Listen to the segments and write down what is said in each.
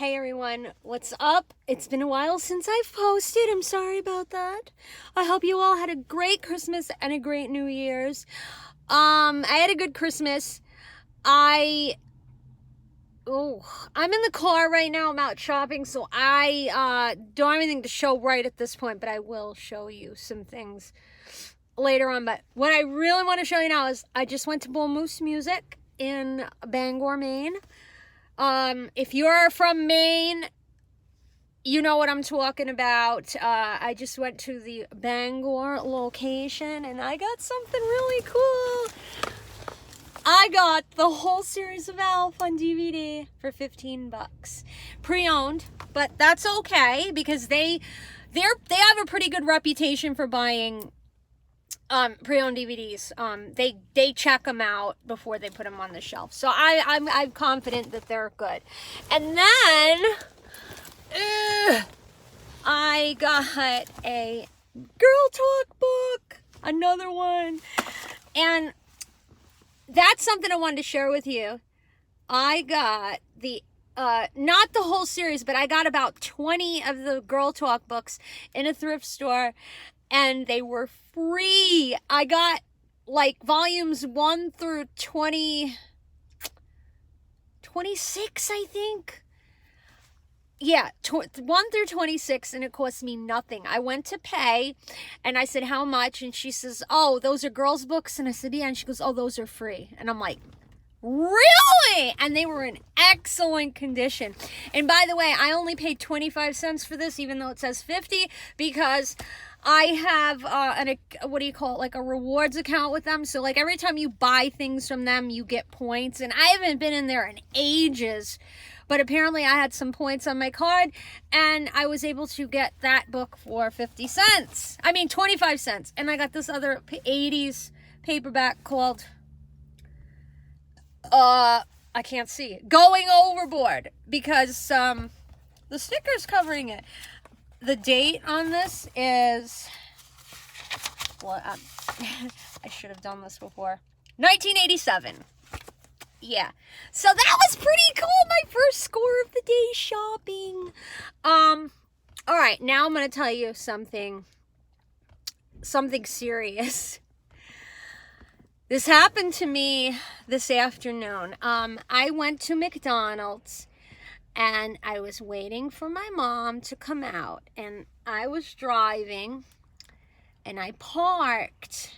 Hey everyone, what's up? It's been a while since I've posted. I'm sorry about that. I hope you all had a great Christmas and a great New Year's. I had a good Christmas. I'm in the car right now. I'm out shopping, so I don't have anything to show right at this point, but I will show you some things later on. But what I really want to show you now is I just went to Bull Moose Music in Bangor, Maine. If you're from Maine, you know what I'm talking about. I just went to the Bangor location and I got something really cool. I got the whole series of Alf on DVD for $15. Pre-owned, but that's okay because they have a pretty good reputation for buying pre-owned DVDs. They check them out before they put them on the shelf. So I'm confident that they're good. And then I got a Girl Talk book, another one, and that's something I wanted to share with you. I got the not the whole series, but I got about 20 of the Girl Talk books in a thrift store, and they were free. I got like volumes 1 through 26, I think. Yeah, 1 through 26, and it cost me nothing. I went to pay, and I said, how much? And she says, oh, those are girls' books? And I said, yeah. And she goes, oh, those are free. And I'm like, really? And they were in excellent condition. And by the way, I only paid 25 cents for this, even though it says 50, because I have like a rewards account with them. So like every time you buy things from them, you get points. And I haven't been in there in ages, but apparently I had some points on my card and I was able to get that book for 50 cents. I mean, 25 cents. And I got this other 80s paperback called, I can't see it, Going Overboard, because the sticker's covering it. The date on this is, well, I should have done this before, 1987. Yeah, so that was pretty cool. My first score of the day shopping. All right, now I'm going to tell you something serious. This happened to me this afternoon. I went to McDonald's and I was waiting for my mom to come out, and I was driving and I parked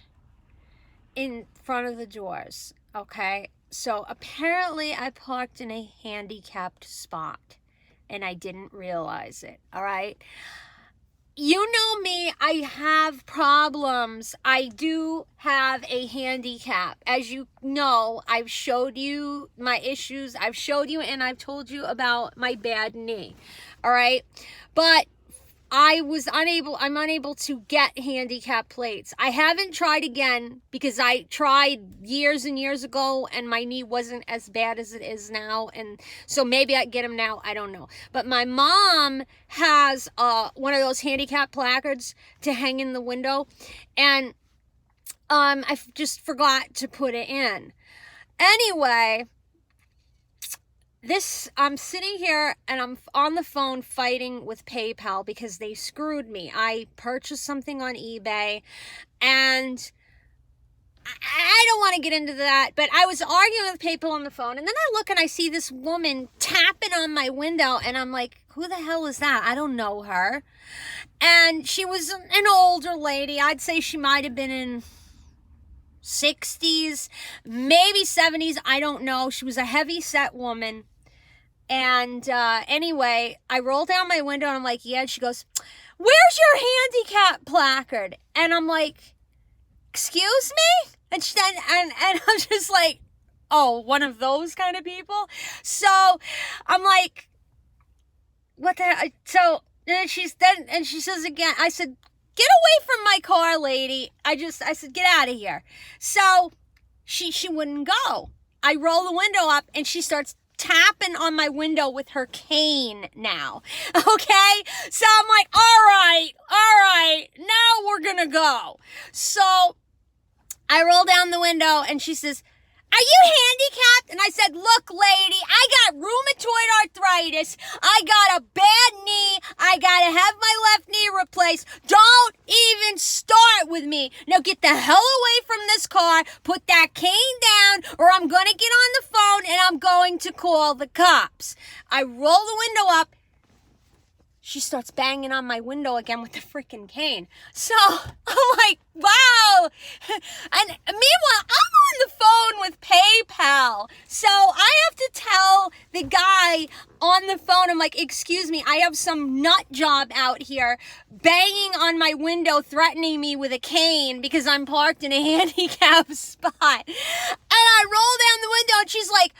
in front of the doors, okay? So apparently I parked in a handicapped spot and I didn't realize it, all right? You know me, I have problems. I do have a handicap. As you know, I've showed you my issues. I've showed you and I've told you about my bad knee, all right? But I'm unable to get handicap plates. I haven't tried again because I tried years and years ago and my knee wasn't as bad as it is now. And so maybe I get them now. I don't know. But my mom has one of those handicap placards to hang in the window. And I just forgot to put it in. Anyway, I'm sitting here and I'm on the phone fighting with PayPal because they screwed me. I purchased something on eBay and I don't want to get into that, but I was arguing with PayPal on the phone, and then I look and I see this woman tapping on my window, and I'm like, who the hell is that? I don't know her. And she was an older lady. I'd say she might have been in 60s, maybe 70s. I don't know. She was a heavy set woman. And anyway, I roll down my window and I'm like, yeah. And she goes, where's your handicap placard? And I'm like, excuse me? And and I'm just like, oh, one of those kind of people. So I'm like, what the hell? So and she says again, I said, get away from my car, lady. I said, get out of here. So she wouldn't go. I roll the window up and she starts tapping on my window with her cane now. Okay? So I'm like, all right, now we're gonna go. So I roll down the window and she says, are you handicapped? And I said, look, lady, I got rheumatoid arthritis. I got a bad knee. I got to have my left knee replaced. Don't even start with me. Now get the hell away from this car. Put that cane down or I'm going to get on the phone and I'm going to call the cops. I roll the window up. She starts banging on my window again with the freaking cane. So I'm like, wow. And meanwhile, I'm on the phone with PayPal. So I have to tell the guy on the phone, I'm like, excuse me, I have some nut job out here banging on my window, threatening me with a cane because I'm parked in a handicap spot. And I roll down the window and she's like,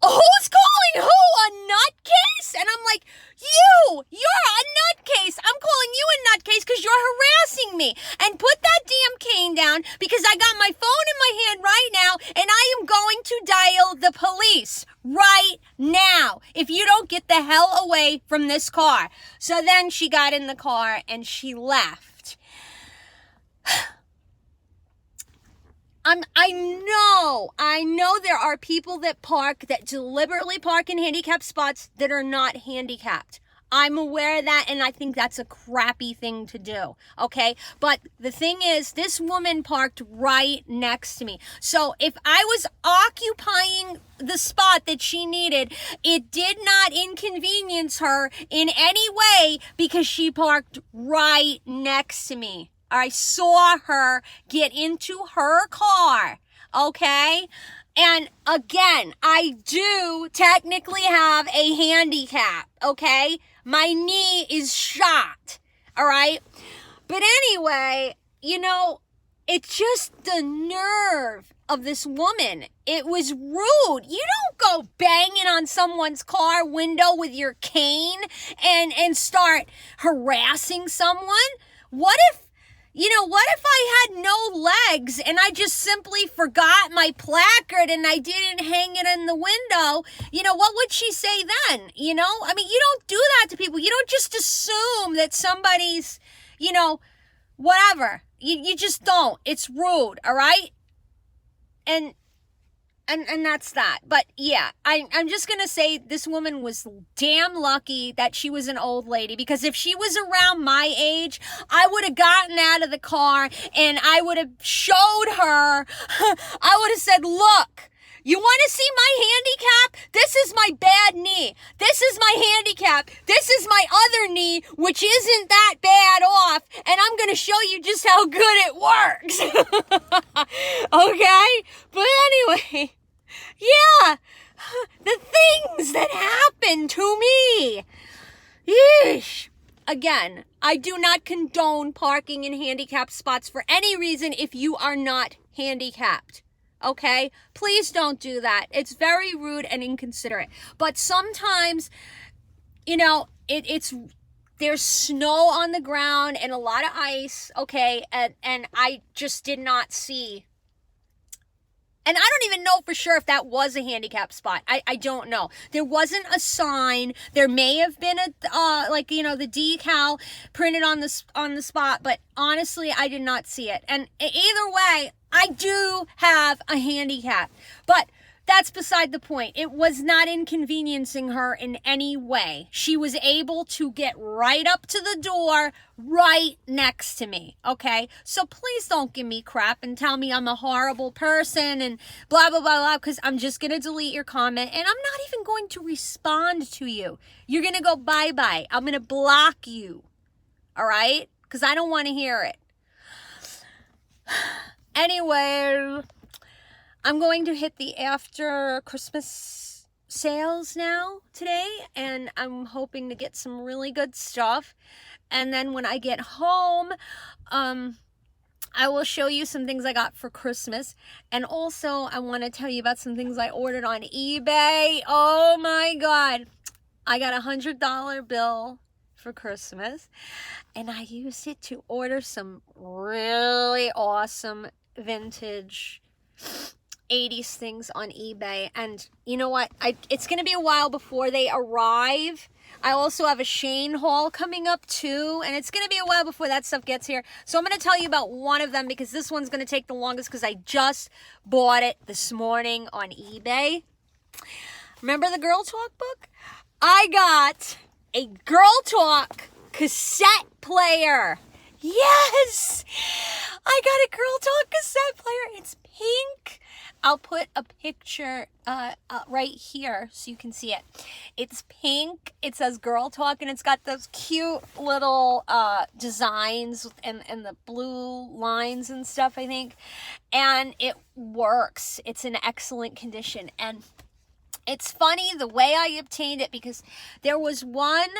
who's calling who? A nutcase? And I'm like, you're a nutcase. I'm calling you a nutcase because you're harassing me. And put that damn cane down because I got my phone in my hand right now and I am going to dial the police right now if you don't get the hell away from this car. So then she got in the car and she left. I know there are people that deliberately park in handicapped spots that are not handicapped. I'm aware of that, and I think that's a crappy thing to do, okay? But the thing is, this woman parked right next to me. So if I was occupying the spot that she needed, it did not inconvenience her in any way because she parked right next to me. I saw her get into her car, okay? And again, I do technically have a handicap, okay? My knee is shot, all right? But anyway, it's just the nerve of this woman. It was rude. You don't go banging on someone's car window with your cane and start harassing someone. What if I had no legs and I just simply forgot my placard and I didn't hang it in the window? What would she say then? You don't do that to people. You don't just assume that somebody's, whatever. You just don't. It's rude, all right? And that's that. But yeah, I'm just going to say this woman was damn lucky that she was an old lady, because if she was around my age, I would have gotten out of the car and I would have showed her. I would have said, look, you want to see my handicap? This is my bad knee. This is my handicap. This is my other knee, which isn't that bad off. And I'm going to show you just how good it works. Okay? But anyway, yeah, the things that happened to me. Yeesh. Again, I do not condone parking in handicapped spots for any reason if you are not handicapped. Okay? Please don't do that. It's very rude and inconsiderate. But sometimes, there's snow on the ground and a lot of ice, okay? And I just did not see. And I don't even know for sure if that was a handicap spot. I don't know. There wasn't a sign. There may have been the decal printed on the spot, but honestly, I did not see it. And either way, I do have a handicap. But that's beside the point. It was not inconveniencing her in any way. She was able to get right up to the door right next to me, okay? So please don't give me crap and tell me I'm a horrible person and blah, blah, blah, blah, because I'm just going to delete your comment and I'm not even going to respond to you. You're going to go bye-bye. I'm going to block you, all right? Because I don't want to hear it. Anyway, I'm going to hit the after Christmas sales now today, and I'm hoping to get some really good stuff. And then when I get home, I will show you some things I got for Christmas. And also, I want to tell you about some things I ordered on eBay. Oh my God. I got a $100 bill for Christmas, and I used it to order some really awesome vintage 80s things on eBay, and you know what? It's going to be a while before they arrive. I also have a Shane haul coming up too, and it's going to be a while before that stuff gets here. So I'm going to tell you about one of them because this one's going to take the longest because I just bought it this morning on eBay. Remember the Girl Talk book? I got a Girl Talk cassette player. Yes! I got a Girl Talk cassette player. It's pink. I'll put a picture right here so you can see it. It's pink. It says Girl Talk, and it's got those cute little designs and the blue lines and stuff, I think. And it works. It's in excellent condition. And it's funny the way I obtained it because there was one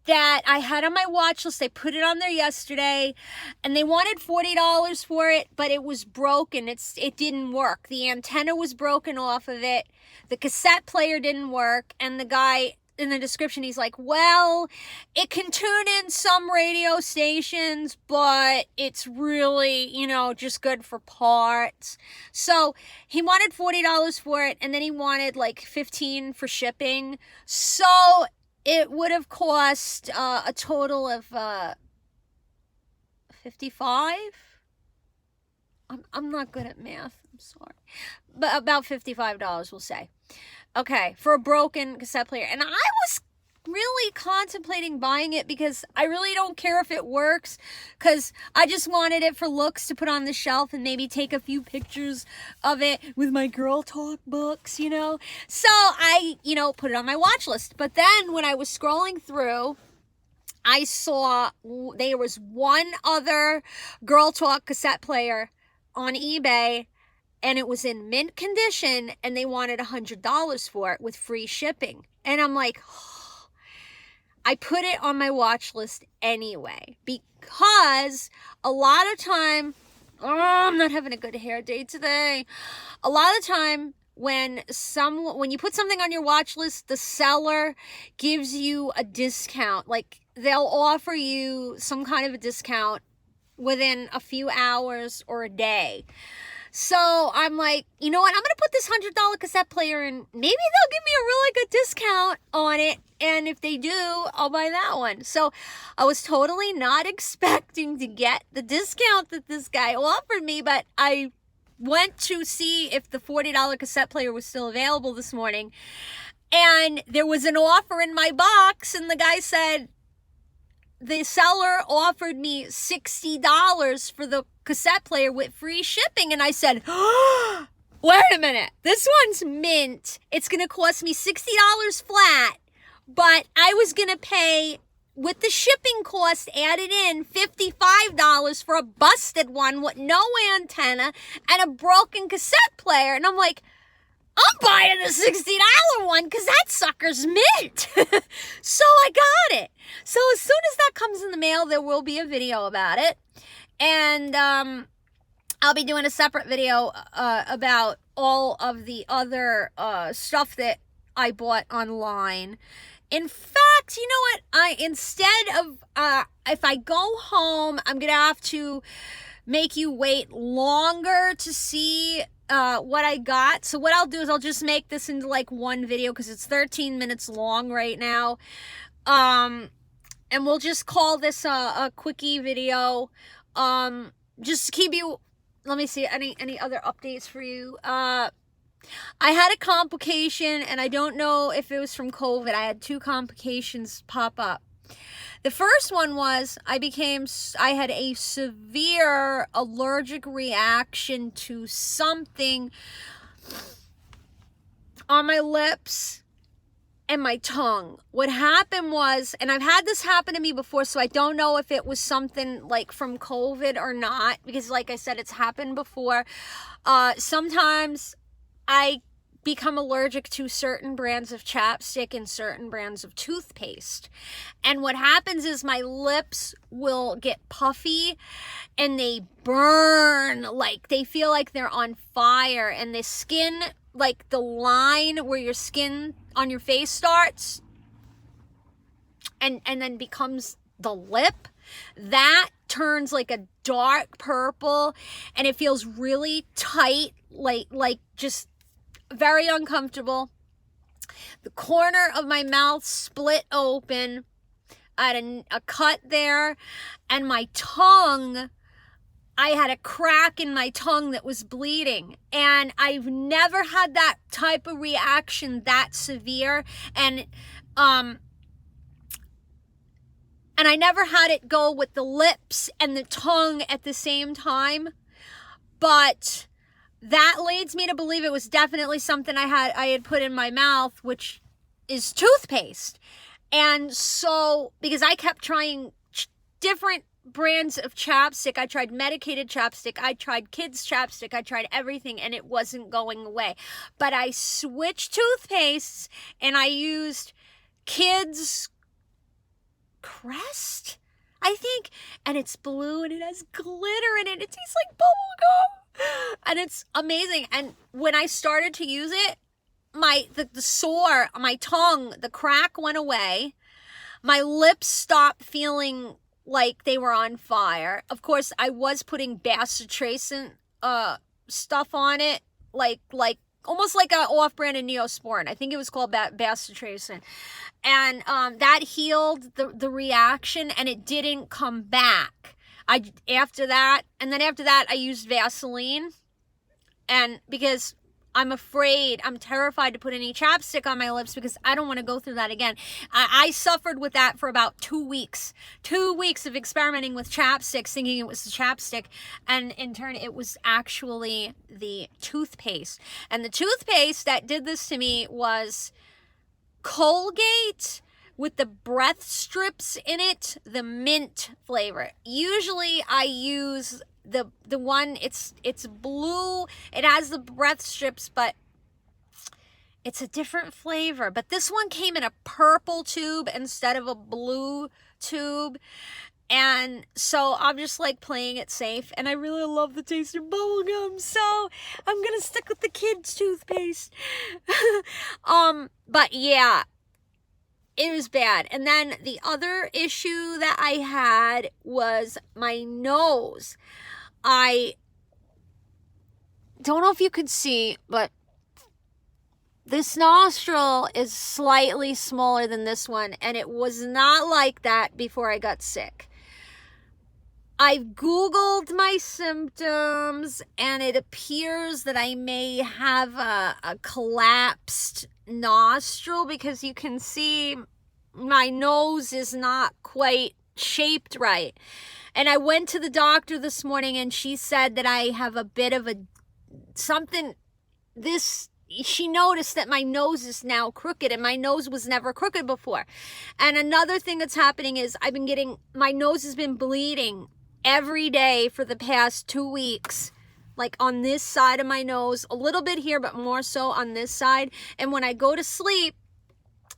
that I had on my watch list. They put it on there yesterday and they wanted $40 for it, but it was broken. It didn't work. The antenna was broken off of it. The cassette player didn't work. And the guy in the description, he's like, well, it can tune in some radio stations, but it's really, just good for parts. So he wanted $40 for it, and then he wanted like $15 for shipping. So it would have cost a total of $55. I'm not good at math. I'm sorry. But about $55, we'll say. Okay, for a broken cassette player. And I was really contemplating buying it because I really don't care if it works, because I just wanted it for looks to put on the shelf and maybe take a few pictures of it with my Girl Talk books, So I, put it on my watch list. But then when I was scrolling through, I saw there was one other Girl Talk cassette player on eBay, and it was in mint condition, and they wanted $100 for it with free shipping. And I'm like, I put it on my watch list anyway, because a lot of time, I'm not having a good hair day today. A lot of time when you put something on your watch list, the seller gives you a discount. Like they'll offer you some kind of a discount within a few hours or a day. So I'm like, you know what? I'm going to put this $100 cassette player in. Maybe they'll give me a really good discount on it. And if they do, I'll buy that one. So I was totally not expecting to get the discount that this guy offered me. But I went to see if the $40 cassette player was still available this morning. And there was an offer in my box. And the guy said, the seller offered me $60 for the cassette player with free shipping. And I said, oh, wait a minute. This one's mint. It's going to cost me $60 flat. But I was going to pay, with the shipping cost added in, $55 for a busted one with no antenna and a broken cassette player. And I'm like, I'm buying the $60 one because that sucker's mint. So I got it. So as soon as that comes in the mail, there will be a video about it. And I'll be doing a separate video about all of the other stuff that I bought online. In fact, you know what? Instead of, if I go home, I'm going to have to make you wait longer to see what I got. So what I'll do is I'll just make this into like one video because it's 13 minutes long right now. And we'll just call this a quickie video. Just to keep you, let me see, any other updates for you. I had a complication, and I don't know if it was from COVID. I had two complications pop up. The first one was I had a severe allergic reaction to something on my lips and my tongue. What happened was, and I've had this happen to me before, so I don't know if it was something like from COVID or not, because like I said, it's happened before. Sometimes I become allergic to certain brands of chapstick and certain brands of toothpaste. And what happens is my lips will get puffy and they burn, like they feel like they're on fire, and the skin, like the line where your skin on your face starts and then becomes the lip, that turns like a dark purple, and it feels really tight, like just very uncomfortable. The corner of my mouth split open. I had a cut there, and my tongue, I had a crack in my tongue that was bleeding, and I've never had that type of reaction that severe, and I never had it go with the lips and the tongue at the same time, but that leads me to believe it was definitely something I had put in my mouth, which is toothpaste. And so, because I kept trying different brands of chapstick, I tried medicated chapstick, I tried kids chapstick, I tried everything, and it wasn't going away. But I switched toothpastes, and I used kids Crest, I think, and it's blue and it has glitter in it. It tastes like bubble gum, and it's amazing. And when I started to use it, the sore, my tongue, the crack went away. My lips stopped feeling like they were on fire. Of course, I was putting bacitracin stuff on it, like almost like an off-brand of Neosporin. I think it was called bacitracin. And that healed the reaction, and it didn't come back. After that, I used Vaseline. And because I'm terrified to put any chapstick on my lips because I don't want to go through that again. I suffered with that for about 2 weeks. 2 weeks of experimenting with chapsticks, thinking it was the chapstick. And in turn, it was actually the toothpaste. And the toothpaste that did this to me was Colgate with the breath strips in it, the mint flavor. Usually I use the one, it's blue, it has the breath strips, but it's a different flavor. But this one came in a purple tube instead of a blue tube, and so I'm just like playing it safe, and I really love the taste of bubblegum, so I'm gonna stick with the kids toothpaste. But yeah, it was bad. And then the other issue that I had was my nose. I don't know if you could see, but this nostril is slightly smaller than this one, and it was not like that before I got sick. I've Googled my symptoms, and it appears that I may have a collapsed nostril, because you can see my nose is not quite shaped right. And I went to the doctor this morning, and she said that I have a bit of she noticed that my nose is now crooked, and my nose was never crooked before. And another thing that's happening is my nose has been bleeding every day for the past 2 weeks, like on this side of my nose, a little bit here, but more so on this side. And when I go to sleep,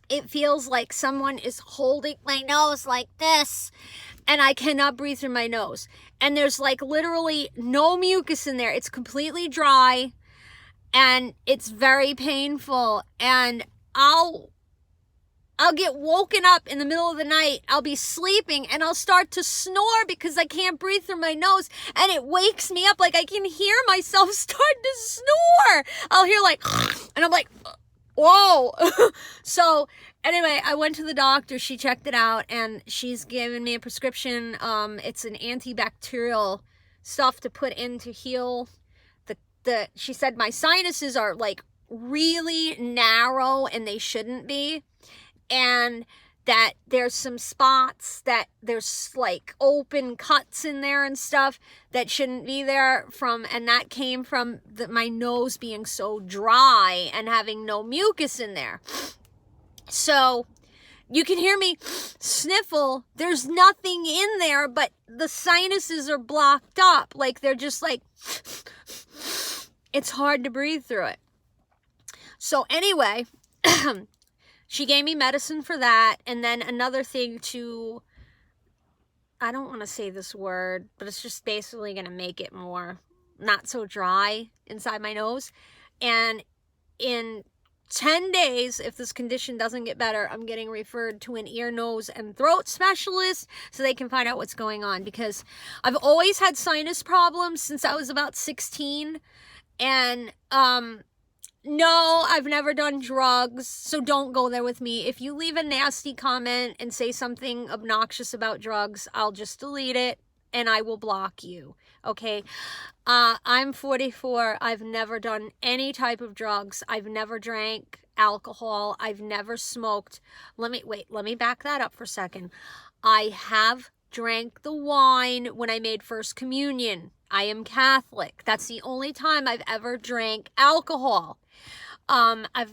it feels like someone is holding my nose like this, and I cannot breathe through my nose. And there's like literally no mucus in there. It's completely dry, and it's very painful. And I'll get woken up in the middle of the night. I'll be sleeping, and I'll start to snore because I can't breathe through my nose, and it wakes me up. Like I can hear myself start to snore. I'll hear like, and I'm like, whoa. So anyway, I went to the doctor. She checked it out, and she's given me a prescription. It's an antibacterial stuff to put in to heal she said my sinuses are like really narrow, and they shouldn't be. And that there's some spots that there's like open cuts in there and stuff that shouldn't be there and that came from my nose being so dry and having no mucus in there. So you can hear me sniffle. There's nothing in there, but the sinuses are blocked up. Like they're just like, it's hard to breathe through it. So anyway, she gave me medicine for that. And then another thing I don't want to say this word, but it's just basically going to make it more not so dry inside my nose. And in 10 days, if this condition doesn't get better, I'm getting referred to an ear, nose, and throat specialist so they can find out what's going on, because I've always had sinus problems since I was about 16. And no, I've never done drugs, so don't go there with me. If you leave a nasty comment and say something obnoxious about drugs, I'll just delete it and I will block you, okay? I'm 44. I've never done any type of drugs. I've never drank alcohol. I've never smoked. Let me back that up for a second. I have drank the wine when I made First Communion. I am Catholic. That's the only time I've ever drank alcohol. I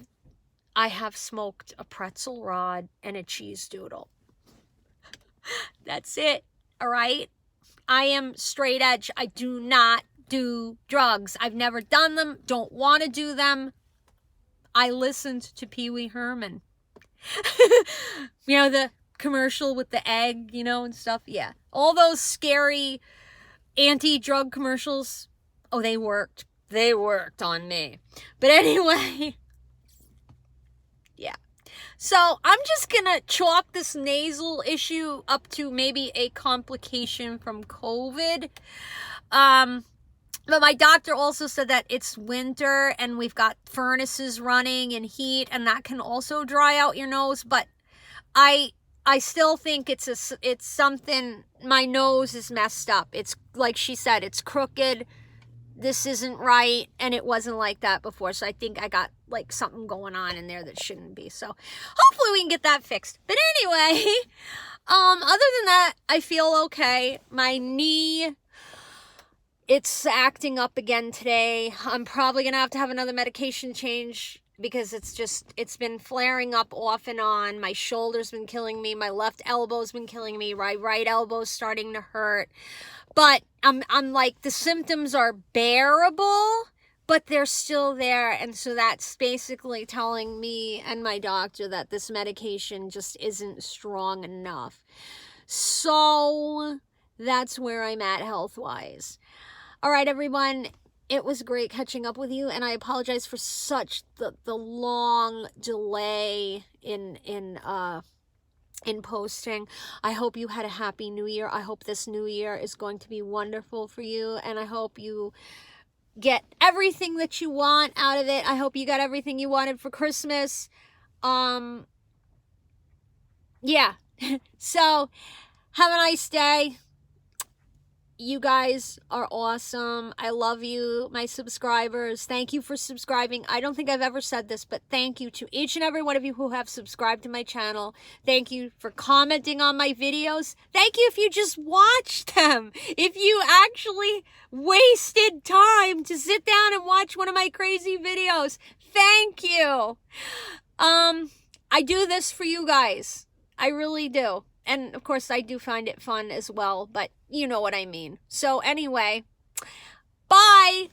have smoked a pretzel rod and a cheese doodle. That's it, all right? I am straight edge. I do not do drugs. I've never done them, don't want to do them. I listened to Pee Wee Herman. You know, the commercial with the egg, you know, and stuff. Yeah. All those scary anti-drug commercials. Oh, they worked. They worked on me. But anyway, yeah. So I'm just gonna chalk this nasal issue up to maybe a complication from COVID. But my doctor also said that it's winter and we've got furnaces running and heat, and that can also dry out your nose. But I still think it's something. My nose is messed up. It's like she said, it's crooked. This isn't right, and it wasn't like that before. So I think I got like something going on in there that shouldn't be. So hopefully we can get that fixed. But anyway, other than that, I feel okay. My knee, it's acting up again today. I'm probably gonna have to have another medication change because it's been flaring up off and on. My shoulder's been killing me. My left elbow's been killing me. My right elbow's starting to hurt. But I'm like, the symptoms are bearable, but they're still there. And so that's basically telling me and my doctor that this medication just isn't strong enough. So that's where I'm at health-wise. All right, everyone. It was great catching up with you, and I apologize for such the long delay in posting. I hope you had a happy new year. I hope this new year is going to be wonderful for you, and I hope you get everything that you want out of it. I hope you got everything you wanted for Christmas. Yeah. So have a nice day. You guys are awesome. I love you, my subscribers. Thank you for subscribing. I don't think I've ever said this, but thank you to each and every one of you who have subscribed to my channel. Thank you for commenting on my videos. Thank you if you just watched them. If you actually wasted time to sit down and watch one of my crazy videos. Thank you. I do this for you guys. I really do. And of course, I do find it fun as well, but you know what I mean. So anyway, bye.